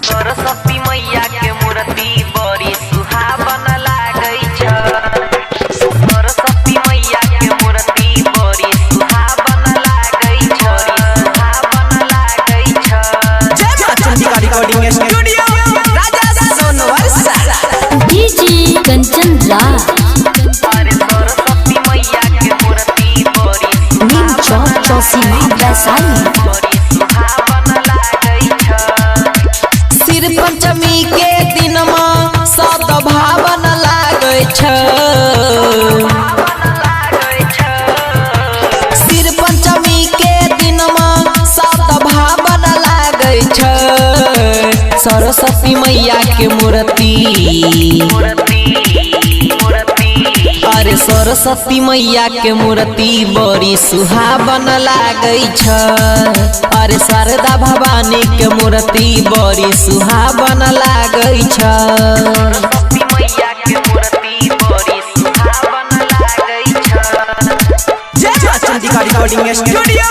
सरस्वती मैया के मूर्ति बड़ी सुहावन लागै छ। सरस्वती मैया के मूर्ति बड़ी सुहावन लागै छ। सुहावन लागै छ। जय मां चंडिका रिकॉर्डिंग स्टूडियो राजा सोनवर्षा डीजे कंचन राज। अरे सरस्वती मैया के मूर्ति बड़ी नीम चौक चौसीमा वैशाली। बड़ी सुहावन लागै छ। सिर पंचमी के दिन में सद्भावन लागै छ। सिर पंचमी के दिन में सद्भावन लागै छ। सरस्वती मैया के मूर्ति अरे सरस्वती मैया के मूर्ति बड़ी सुहावन लागै छ। अरे शारदा भवानी के मूर्ति बड़ी सुहावन लागै छ। सरस्वती मैया के मूर्ति बड़ी सुहावन लागै छ। जय मां चंडिका रिकॉर्डिंग स्टूडियो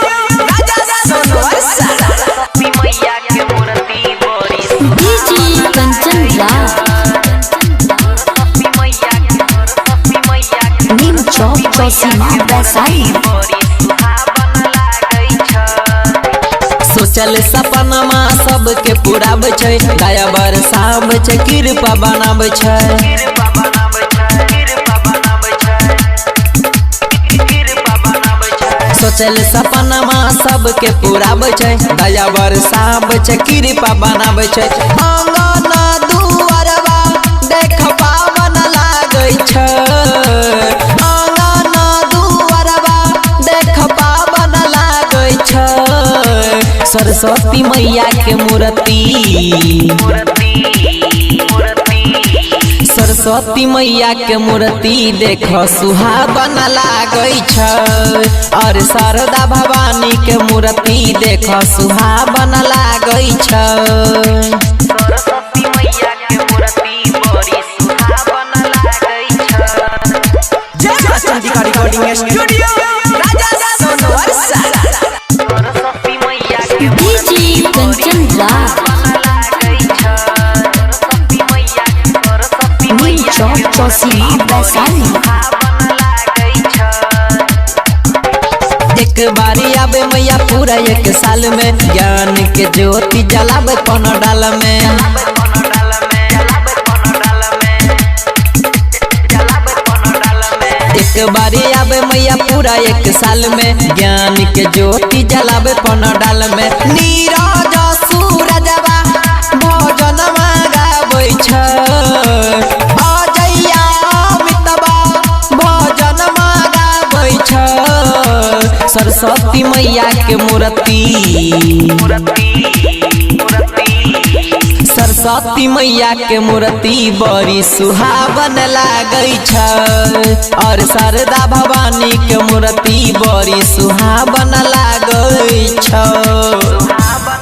राजा सोनवर्षा सरस्वती मैया के मूर्ति बड़ी डीजे कंचन राज। सरस्वती मैया के नीम चौक चौसीमा वैशाली। बड़ी सुहावन लागै छ। सोचल सपनमा सबके पुराबै छै। दया बरसाबै छै कृपा बनाबै छै। कृपा बनाबै छै। कृपा बनाबै छै। कृपा बनाबै छै। सोचल सपनमा सबके पुराबै छै। दया बरसाबै छै कृपा बनाबै छै। आंगन दुआरवा देख पावन लागै छ। आंगन दुआरवा देख पावन लागै छ। सरस्वती मैया के मूर्ति सरस्वती मैया के मूर्ति देख सुहावन लागै छ। और शारदा भवानी के मूर्ति देख सुहावन लागै छ। सरस्वती मैया के मूर्ति बड़ी सुहावन लागै छ। जय मां चंडिका रिकॉर्डिंग स्टूडियो राजा सोनवर्षा सरस्वती मैया के डीजे कंचन राज। लागै छ। सरस्वती मैया नीम चौक चौसीमा वैशाली। सुहावन लागै छ। एक बारी आवे मैया पूरा एक साल में ज्ञान के ज्योति जलावे पंडाल में। एक बारी आवे मैया पूरा एक साल में ज्ञान के ज्योति जलावे पंडाल में। नीरज सूरजवा भजन गाबै छ। अजया अमितवा भजन गाबै छ। सरस्वती मैया के मूर्ति सरस्वती मैया के मूर्ति बड़ी सुहावन लागै छ। और शारदा भवानी के मूर्ति बड़ी सुहावन लागै छ। सुहावन